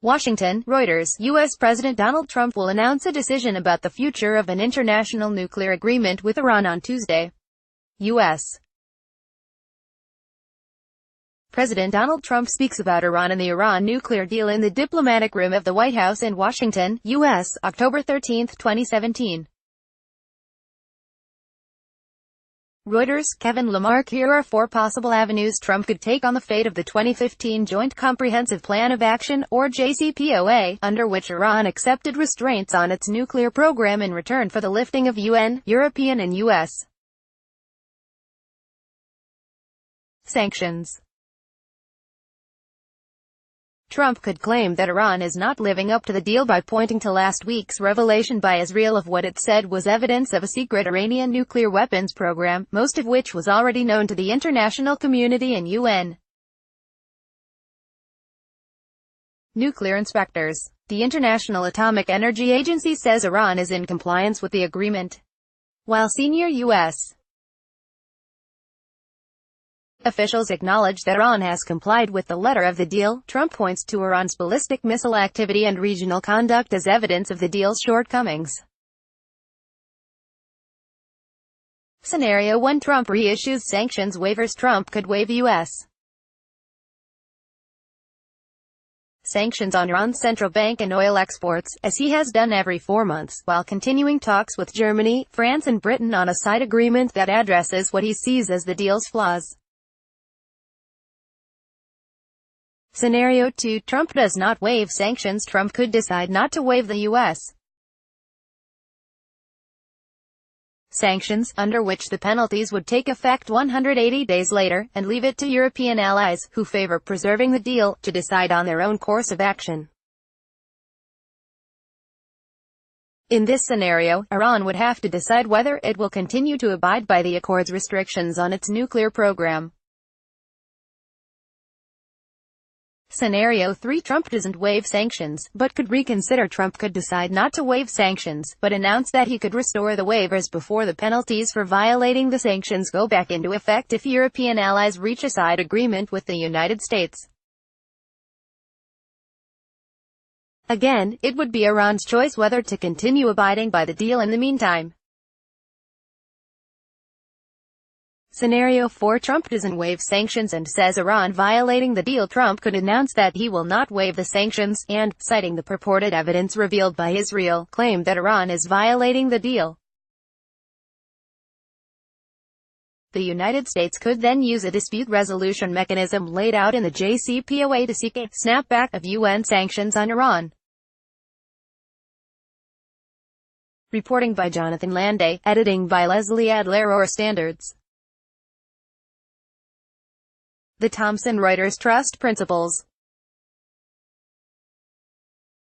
Washington, Reuters. U.S. President Donald Trump will announce a decision about the future of an international nuclear agreement with Iran on Tuesday. U.S. President Donald Trump speaks about Iran and the Iran nuclear deal in the diplomatic room of the White House in Washington, U.S., October 13, 2017. Reuters. Kevin Lamarck. Here are 4 possible avenues Trump could take on the fate of the 2015 Joint Comprehensive Plan of Action, or JCPOA, under which Iran accepted restraints on its nuclear program in return for the lifting of UN, European and U.S. sanctions. Trump could claim that Iran is not living up to the deal by pointing to last week's revelation by Israel of what it said was evidence of a secret Iranian nuclear weapons program, most of which was already known to the international community and UN. Nuclear inspectors. The International Atomic Energy Agency says Iran is in compliance with the agreement, while senior U.S. officials acknowledge that Iran has complied with the letter of the deal. Trump points to Iran's ballistic missile activity and regional conduct as evidence of the deal's shortcomings. Scenario 1. Trump reissues sanctions waivers. Trump could waive U.S. sanctions on Iran's central bank and oil exports, as he has done every 4 months, while continuing talks with Germany, France and Britain on a side agreement that addresses what he sees as the deal's flaws. Scenario 2. Trump does not waive sanctions. Trump could decide not to waive the U.S. sanctions, under which the penalties would take effect 180 days later, and leave it to European allies, who favor preserving the deal, to decide on their own course of action. In this scenario, Iran would have to decide whether it will continue to abide by the accord's restrictions on its nuclear program. Scenario 3. Trump doesn't waive sanctions, but could reconsider. Trump could decide not to waive sanctions, but announce that he could restore the waivers before the penalties for violating the sanctions go back into effect if European allies reach a side agreement with the United States. Again, it would be Iran's choice whether to continue abiding by the deal in the meantime. Scenario 4. Trump doesn't waive sanctions and says Iran violating the deal. Trump could announce that he will not waive the sanctions, and, citing the purported evidence revealed by Israel, claim that Iran is violating the deal. The United States could then use a dispute resolution mechanism laid out in the JCPOA to seek a snapback of UN sanctions on Iran. Reporting by Jonathan Landay, editing by Leslie Adler. Or Standards. The Thomson Reuters Trust Principles.